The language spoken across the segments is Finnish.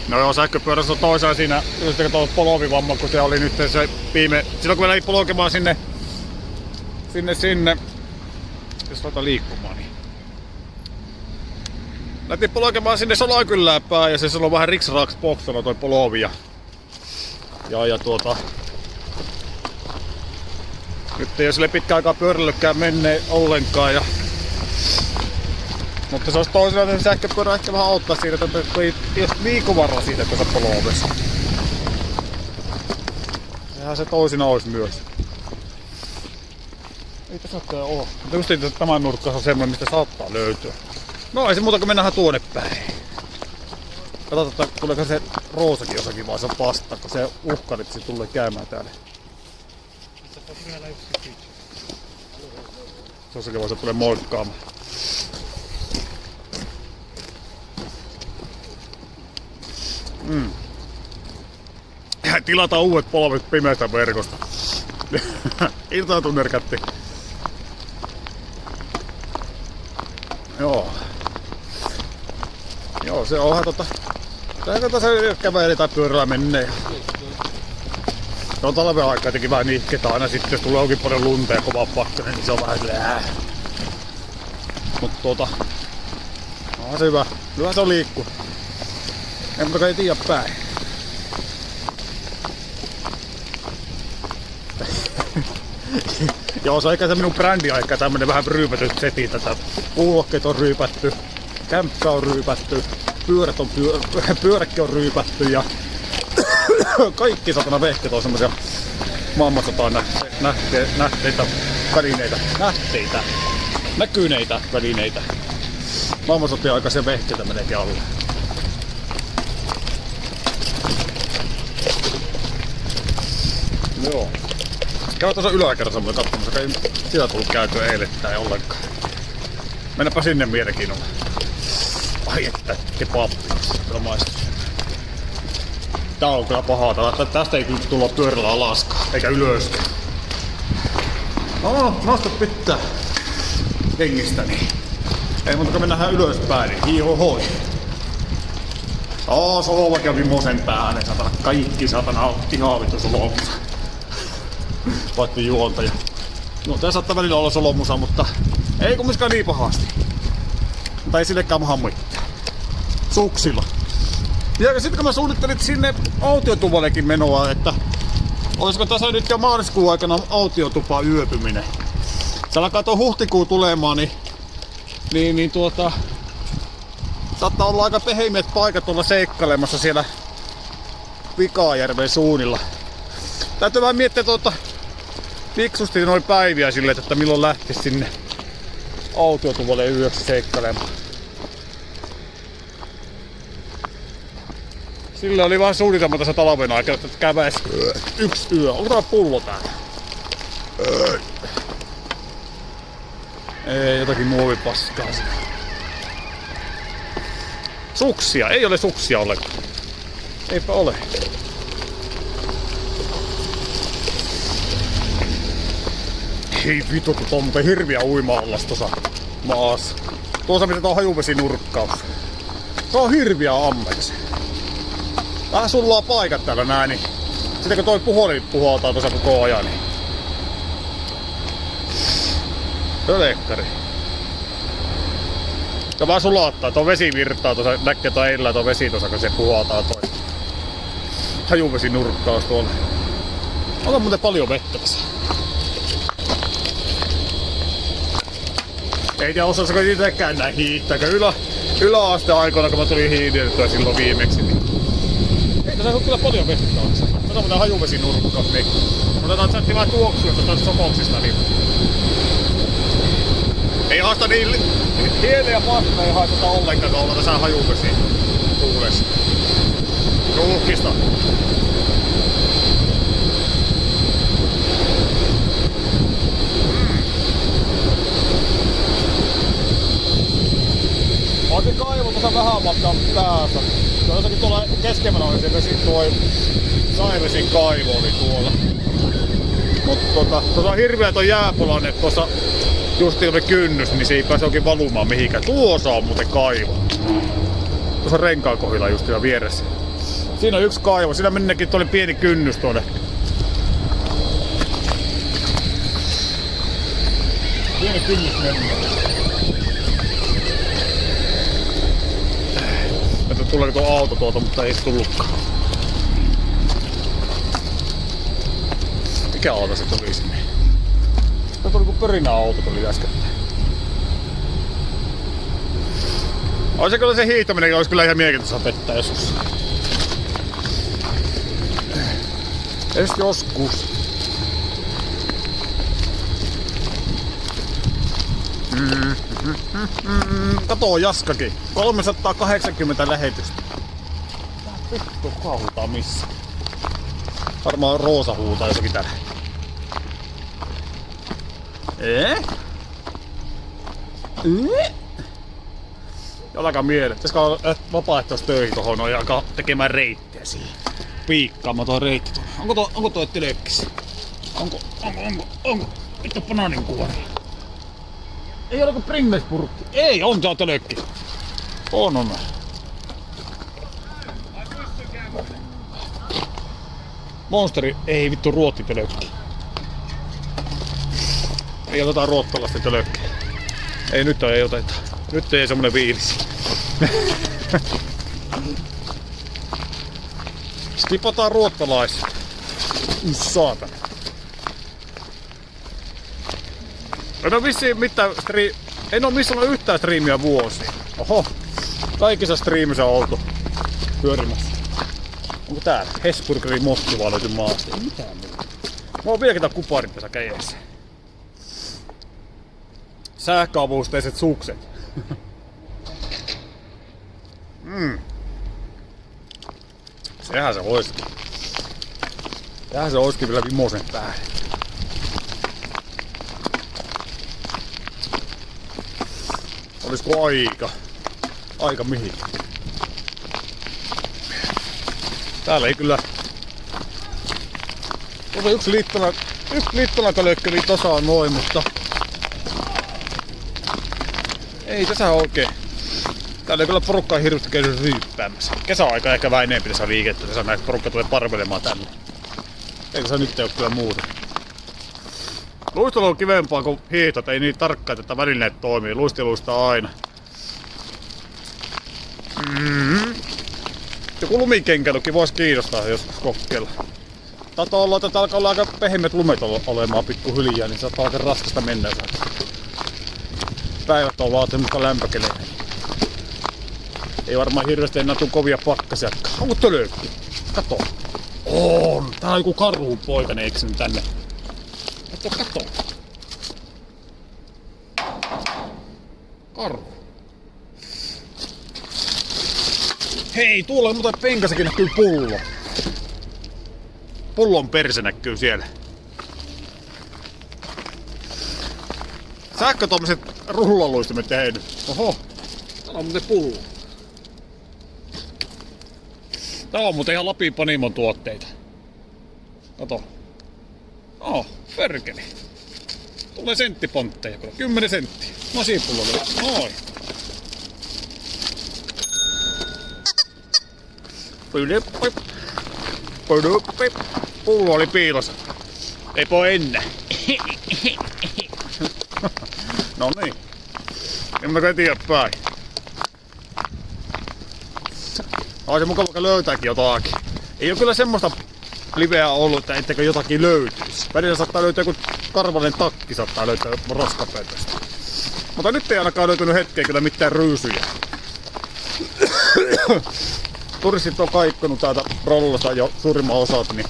No joo, sähköpyörässä on toisaan siinä, just tuo polovivamma, kun se oli nyt se viime... Silloin kun me lähdin polkemaan sinne, jos laita liikkumaan, niin... Lähtiin polkemaan sinne Sodankylään päin ja se on vähän riksraks boksana toi polovi ja nyt ei oo sille pitkä aikaa pyörällykään menneen ollenkaan ja... Mutta se olisi toisaalta sähköpyörä ehkä vähän auttaa siitä, että ei jos liikuvarra siitä tässä polovessa. Sehän se toisina olisi myös. Ei tässä oo. Mutta justiin tämän nurkka on semmoinen, mistä saattaa löytyä. No ei se muuta kuin mennään tuonne päin. Katsotaan, että tuleeko se Roosakin jossakin vaiheessa vastaan, kun se uhkali, että se tulee käymään täällä. Jossakin vaiheessa tulee moikkaamaan. Tilataan uudet polvet pimeästä verkosta. Irtautuu nyrkätti. Joo, se onhan Täällä se käveli tai pyörällä menee. No talven aikaa jotenkin vähän nihketä aina sitten, jos tulee oikein paljon lunta ja kova pakkanen, niin se on vähän silleen Mut onhan se hyvä. Hyvä se on liikkuu. En mutta ei tiedä päin. Joo, se on ehkä se minun brändiaika, tämmönen vähän ryypätyt setit. Tätä puulokkeet on ryypätty, kämppä on ryypätty, pyöräkki on ryypätty ja kaikki satana vehkeet on semmosia maailmansotaan näkyneitä välineitä. Maailmansotien aikaisia vehkeitä meneekin alle. Joo. Käy tuossa yläkerrassa muuten katsomassa, ei sitä tullut käytyä eilettäin ollenkaan. Mennäpä sinne mielenkiinnolla. Ai että, kebabbi. Kyllä maistuu. Tää on kyllä pahaa. Tästä ei kyllä tulla pyörällä alaskaan, eikä ylöskään. No, nosta pitää hengistäni. Ei muuta kun mennään ylöspäin, niin hiihohoi. Solovakin on vimosen päähän, satana. Kaikki satana on ihan vittu solomusa. Paitsi juontaja. No tää saattaa välillä olla solomusa, mutta ei kumminkaan niin pahasti. Mutta ei sillekään maha mitään. Suksilla. Ja sitten kun mä suunnittelin sinne autiotuvallekin menoa, että olisiko tässä nyt jo maaliskuun aikana autiotupa yöpyminen. Se alkaa tuo huhtikuu tulemaan, niin saattaa olla aika pehmeät paikat olla seikkailemassa siellä Pikajärven suunnilla. Täytyy vähän miettiä fiksusti noin päiviä silleen, että milloin lähtis sinne autiotuvalle yöksi seikkailemaan. Sillä oli vähän suunnitelma tässä talven aikana, että käväis yksi yö. Onko tää pullo täällä? Ei, jotakin muovipaskaa siinä. Suksia, ei ole suksia ollenkaan. Eipä ole. Ei vittu, kun tuo on muuten hirviä uima-allas tuossa maassa. Tuossa missä on hajuvesinurkkaus. Se on hirviä ammeks. Vähän sullaa paikat täällä näin, niin sitten kun toi puhelin puhaltaa tuossa koko ajan, niin pölekkari. Ja vähän sulattaa, tuo vesi virtaa tuossa, näkee tuo eillä tuo vesi tuossa, kun se puhaltaa toi hajuvesinurkkaus tuolla. On muuten paljon vettä tässä. Ei tiedä osaisiko itsekään näin hiihtää, yläasteen aikoina kun mä tulin hiihdeltyä silloin viimeksi. Niin ei tässä on kyllä paljon vettä. Tässä on muuten hajuvesinurkkaus, niin otetaan sätti vähän tuoksua tuosta sokoksista. Niin ei haasta niin hiene ja pasta ei haisteta ollenkaan tuolla tässä hajuvesi tuulessa. Ruuhkista. Otin kaivo tuossa vähän matkan päässä. Jossakin tuolla keskemmällä oli se vesi, tuo Saivesin kaivo oli tuolla. Mutta tuossa on hirveä tuo jääpolanne tuossa justiin oli kynnys, niin se ei pääse oikein valumaan mihinkään. Tuossa on muuten kaivo. Tuossa on renkaan kohdilla just ihan vieressä. Siinä on yksi kaivo. Siinä mennäkin tuolle pieni kynnys tuonne. Pieni kynnys mennään. Että tulee tuo auto tuolta, mutta ei tullutkaan. Mikä auto se tuli sinne? Se tuli kuin pörinäauto tuli äskettäin. Ois kyllä se hiihtäminen, olisi kyllä ihan mielenkiintoista vettä joskus. Edes joskus. Kato Jaskakin. 380 lähetystä. Tää vittu huutaa missä? Varmaan Roosa huutaa jossakin täällä. Jollakaan mieleen. Pitäisikö olla vapaaehtoistöihin tohon noin ja alkaa tekemään reittiä siihen. Piikkaamaan tuo reitti tuonne. Onko toi telökkis? Onko? Vittu banaanin kuori. Ei ole kuin Pringles-purkki. Ei, on tää telökki. On. Monsteri, ei vittu ruottitelökki. Ei oteta ruottalaisten telökkiä. Ei nyt ei oteta. Nyt ei semmonen viilis. Skipataan ruottalaiset. Saatana. En oo vissiin mitään en oo missään yhtään striimiä vuosia. Oho. Kaikissa striimissä on oltu pyörimässä. Onko täällä? Hesburgerin motti vaan löytyy maasta. Ei mitään muuta. Mulla on vieläkin tää kuparit tässä kädessä. Sähköavusteiset sukset. Sehän se oiskin. Sehän se oiskin vielä vimosen päälle. Olisiko aika mihin? Täällä ei kyllä... Tuossa yksi liittonakölökkeli tossa on noin, mutta... Ei tässä oikein. Täällä ei kyllä porukkaa hirveästi käy ryyppäämässä. Kesäaika ehkä vähän enemmän tässä liikettä, tässä näitä porukka tulee parvelemaan tänne. Eikö se nyt ei oo kyllä muuta. Luistelu on kivempaa kuin hiihtot, ei niin tarkkaan, että välineet toimii. Luisteluista aina. Joku lumikenkäilykin vois kiinnostaa joskus kokeilla. Taitaa olla, että alkaa olla aika pehmeät lumet olemaan pikkuhiljaa, niin saattaa aika raskasta mennä. Päivät on vaan semmoista lämpökeleä. Ei varmaan hirveästi enää tuu kovia pakkasia. Onko tölökki? Kato. On! Tää on joku karhun poikainen eksynyt tänne. Kato. Karhu. Hei, tuolla on muuten penkasakin näkyy pullo. Pullon perse näkyy siellä. Sähkötommiset rullaluistimet tehnyt. Oho, täällä on muuten pullo. Tää on muuten ihan Lapin Panimon tuotteita. Kato. Perkele. Tulee senttipontteja, 10 senttiä. Masipullo oli. Noin. Pullo oli piilossa. Ei voi ennen. No niin. En mä kai tiedä päin. On se mukava löytääkin jotakin. Ei oo kyllä semmoista liveä ollut, että etteikö jotakin löytyisi. Välillä saattaa löytää joku karvanen takki, saattaa löytää roskapöydästä. Mutta nyt ei ainakaan löytynyt hetkeä kyllä mitään ryysyjä. Turistit on kaikkonut täältä rollasta jo suurimman osat, niin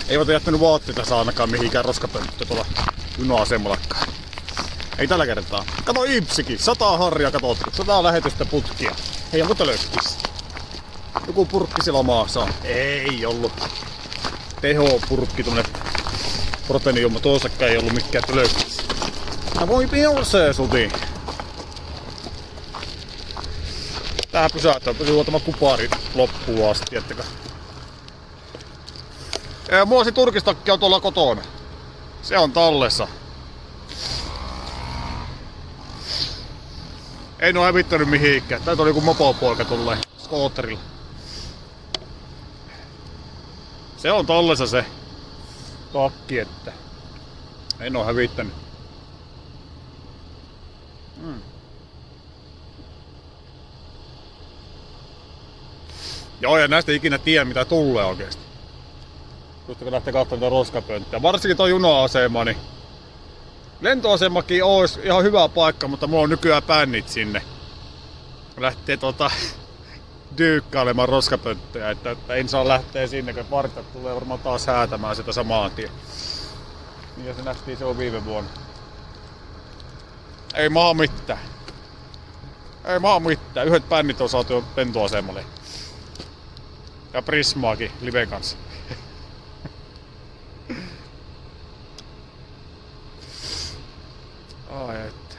eivät ole jättänyt vaatteita ainakaan mihinkään roskapönttöön tuolla juna-asemallakaan. Ei tällä kertaa. Kato Ipsikin, 100 harria katot, 100 lähetystä putkia. Hei, onko tölökkis? Joku purkki siellä maassa on. Ei ollut. Teho-purkki, tuonne proteiinijuoma. Tuossakaan ei ollut mikään tölökkis. Mä voi piolsee sutiin. Tähän pysäyttää, pysyy tämä kupari loppuun asti, ettekä. Mulla se turkistakki on tuolla kotona. Se on tallessa. Ei oo hävittänyt mihinkään. Täältä oli joku mopopoika tulee. skootterilla. Se on tollessa se takki, että en oo hävittänyt. Joo, ja näistä ei ikinä tiedä mitä tulee oikeesti. Just kun lähtee katsomaan roskapönttöä. Varsinkin tuo juna-asema, niin lentoasemakin olisi ihan hyvä paikka, mutta mulla on nykyään pännit sinne. Lähtee dyykkailemaan roskapönttöjä, että en saa lähteä sinne, kun vartat tulee varmaan taas häätämään sitä samaan tien. Niin ja se nähtiin se on viime vuonna. Ei maa mitään. Ei maa mitään. Yhdet pännit on saatu jo lentoasemalle. Ja Prismaakin live kanssa. Ai että.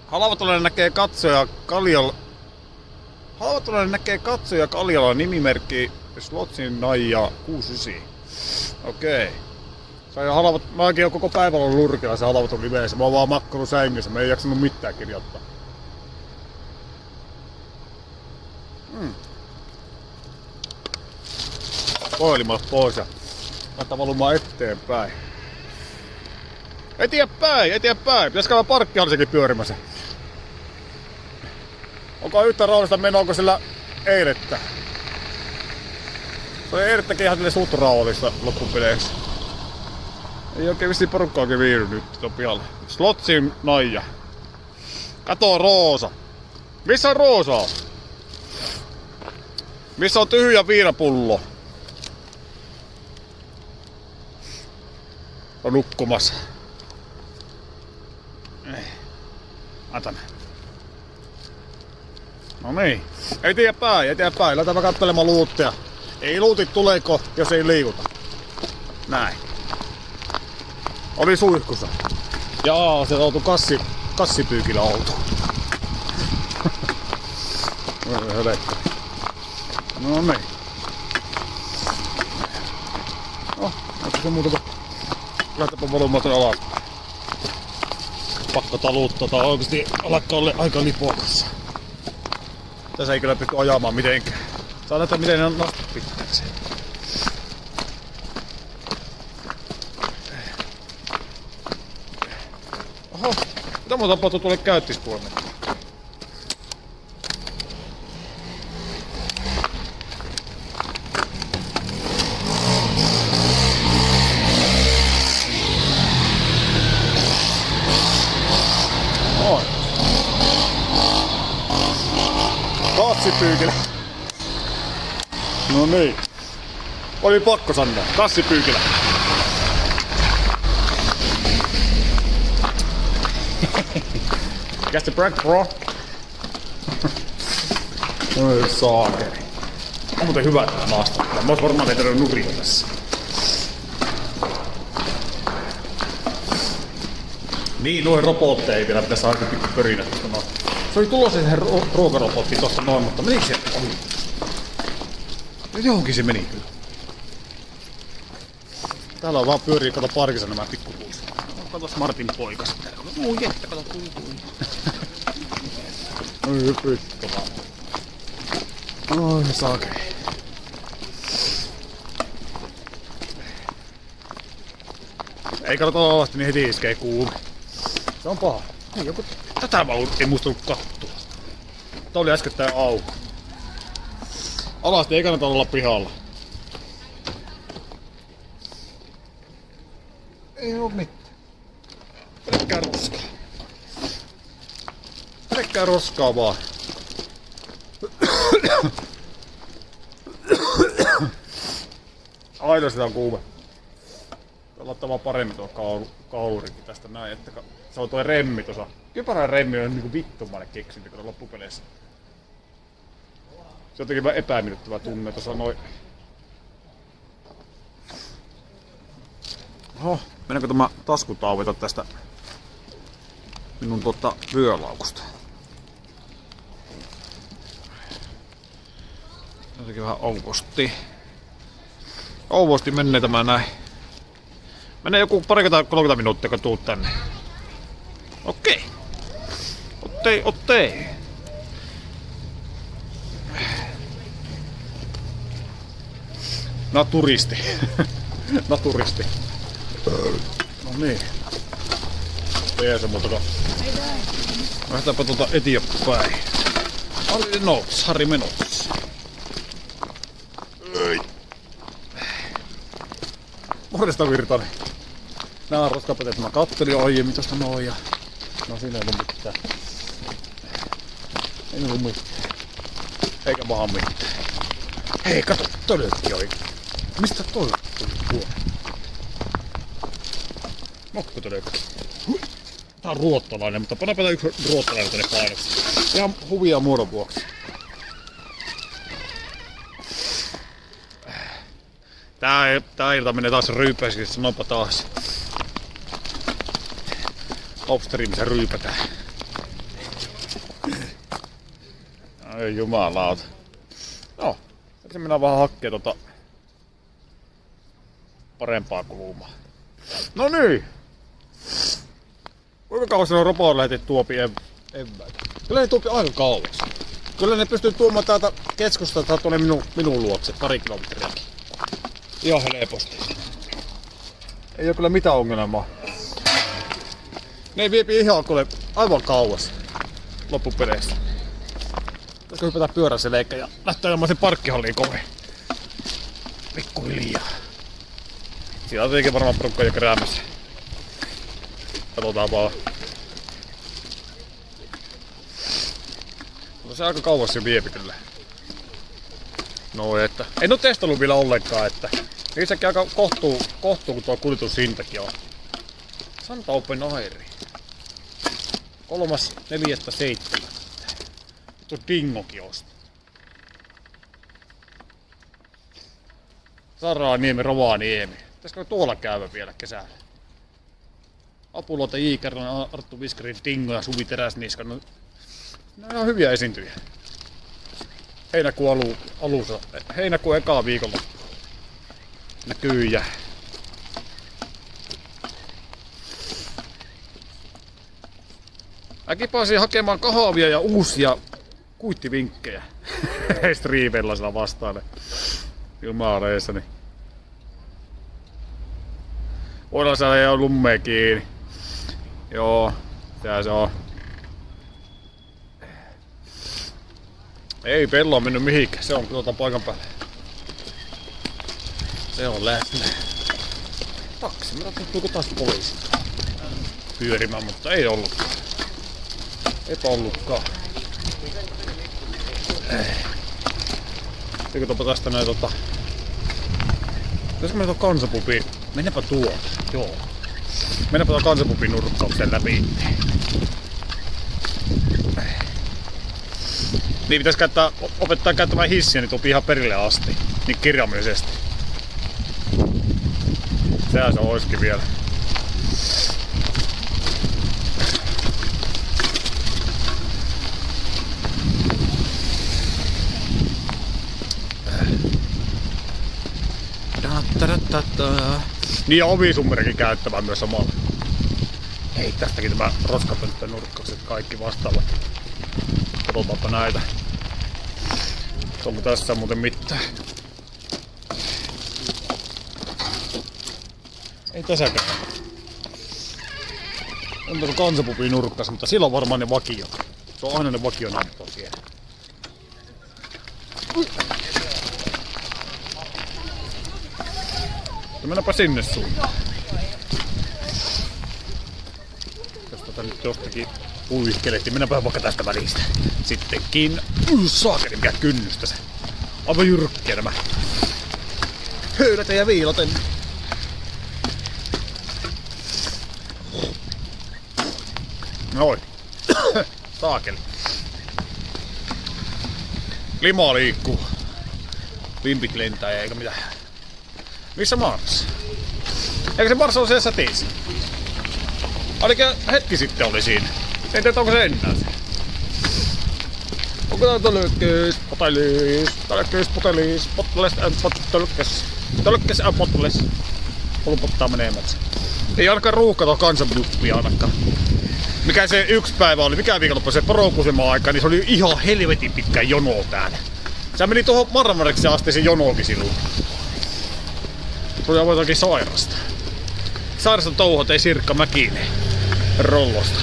Halvatulainen näkee katsoja Kaljalla. Halvatulainen näkee katsoja Kaljalla nimimerkki Slotsin Naija 69. Okei. Mäkin oon koko päivän ollut lurkilla se halvatun liveessä. Mä oon vaan makkanut sängyssä. Mä ei jaksanut mitään kirjoittaa. Puhelimat pois ja laittaa valumaan eteenpäin. Eteenpäin! Pitäis käydä parkkihallissakin pyörimässä. Onko yhtä rauhallista menoa kuin sillä eilettä? Se oli eilettäkin ihan sille suht rauhallista loppupeleissä. Ei oikein vissiin porukkaakin viihdy nyt tuon pihalle. Slotsin Naija. Kato Roosa. Missä on Roosa? Missä on tyhjä viinapullo? On nukkumassa. Atan. No niin. Eteenpäin. Lähdetään katselemaan luutteja. Ei luutit tuleeko, jos ei liikuta. Näin. Oli suihkussa. Jaa, se oltu kassipyykillä oltu. No niin. Onko se muuta kuin lähtepä valumaan alas. Pakko taluuttaa, tää oikeesti alkaa olla aika lipokas. Tässä ei kyllä pysty ajamaan mitenkään. Saa nähdä miten ne nostat pitääkseen. Oho, mitä muuta tapahtuu tuolle käyttispuolelle? Kassipyykilä. No niin. Oli pakko sanoa. Kassipyykilä. Guess the prank, bro. Oi saakeli. On muuten hyvä tää maasta. Mä ois varmaan teitä nukrita tässä. Niin, noin robotteja vielä pitäis saada pikku pörinä tuosta noin. Se oli tulossa se ruokarobotti tosta noin, mutta menikö se ohi? Johonkin se meni kyllä. Täällä on vaan pyörii, kato parkissa nämä pikkupuus. Katos Martin poikas. Muu jettä, kato puutui. Oi vittu vaan. Oi saakeli. Ei kato alasti, niin heti iskee kuume. Se on paha. Ei joku... Tätä mä ei muistanut kattua. Tää oli äskettäin auki. Alasti ei kannata olla pihalla. Ei oo mitään. Pelkkää roskaa vaan. Aina sitä on kuume. Laittaa vaan paremmin tuo kaulurikin tästä näin, että se on tuo remmi tuossa. Kypärän remmi on niinku vittumainen keksintö kato loppupeleissä. Se on jotenkin vähän epämiellyttävä tunne tuossa noin. Oho, mennäänkö tämä taskutauveita tästä minun vyölaukusta? Jotenkin vähän ouvosti menee tämä näin. Menee joku 30 minuuttia, kun tuut tänne. Okei. Ottei. Naturisti. Naturisti. No niin. Ei se muutakaan. Lähdetäänpä tuolta eteenpäin. Harri menossa. Morjesta Virtanen. Nää on roskapetet, mä kattelin aiemmin tosta noin ja... No siinä ei ollut mitään. Ei ollut mitään. Eikä paha mitään. Hei kato, tölökki oli. Mistä toi tuli tuo? Nokkotölökki. Tää on ruottalainen, mutta pannapäin yksi ruottalainen tänne painoksi. Ihan huvia muodon vuoksi. Tää ilta menee taas ryypäisiin, sanopa taas. Lobsterimissä ryypätään. Ai jumalauta. No, se mennään vähän hakkeen parempaa kulmaa. No niin! Kuinka kauan on ropoon lähetit tuopi eväitä? Kyllä ne tuopi aika kauas. Kyllä ne pystyy tuomaan täältä keskustasta tuonne minun luokse, 2 kilometriäkin. Ihan helposti. Ei oo kyllä mitään ongelmaa. Ne viepi ihan kuule aivan kauas loppupeleissä. Pitäisikö hypätä pyöräseleikkä ja lähtee ilmaisen parkkihalliin kovin. Pikkuhiljaa. Siinä on tietenkin varmaan porukka jo keräämässä. Katsotaan vaan. Mutta se aika kauas se viepi kyllä. No että. En oo testannut vielä ollenkaan, että niissäkin aika kohtuu kun tuo kuljetushintakin on. Santa Open Airi. 3.4.7. Tuo Dingokin osti. Saraniemi, Rovaniemi. Pitäisikö tuolla käydä vielä kesällä? Apuloita Jiikarinen, Arttu Viskarin, Dingo ja Suvi Teräsniska. No, ne on ihan hyviä esiintyjiä. Heinäkuun alussa. Heinäkuun ekaa viikolla. Näkyy ja... Mäkin pääsin hakemaan kahvia ja uusia kuittivinkkejä. Ei striiveillä sillä vastaille. Ilmaaleissani. Voidaan saada jo lummea kiinni. Joo, tää se on. Ei pello on mennyt mihinkään, se on paikan päällä. Se on läsnä. Taksi, mä tuntuuko taas poliisi pyörimään, mutta ei ollutkaan. Eipä ollutkaan. Katsotaanpa tästä näin Pitäisikö mennä tuon kansanpubiin? Mennäpä tuolta, joo. Mennäpä tuon kansanpubin nurkkauksen läpi. Niin pitäis opettaa käyttämään hissiä, niin tuopi ihan perille asti. Niin kirjaimellisesti. Sehän se oiskin vielä. Niin ja ovisummerikin käyttämään myös samalla. Hei, tästäkin tämä roskapönttön nurkkaukset kaikki vastaavat. Katsotaanpa näitä. Onko tässä muuten mitään? Ei tässäkään. On tuo kansapupin nurkkas, mutta sillä on varmaan ne vakiot. Se on aina ne vakionäyttö siellä. Mennäpä sinne suuntaan. Jos nyt jostakin uiskelehti, mennäpä vaikka tästä välistä. Sittenkin. Saakeli mikä kynnystä se. Aivan jyrkkiä nämä. Höylätä ja viiloten. Noin. Saakeli. Limaa liikkuu. Vimpit lentää eikä mitään. Missä Mars? Eikö se Mars ole siellä säteissä? Ainakin hetki sitten oli siinä. En tiedä onko se enää se. Onko tää tölkkäs, potelis, tölkkäs, potelis, tölkkäs, potelis. Pulpottaa menemässä. Ei ainakaan ruuhkata kansanbuppia ainakaan. Mikä se yksi päivä oli, mikä viikonloppu se Porokusemaan aika, niin se oli ihan helvetin pitkä jono täällä. Se meni tuohon Marmareksen asti se jonokin silloin. Ruja voi toki sairasta. Sairasta touhot ei Sirkka Mäkinen rollosta.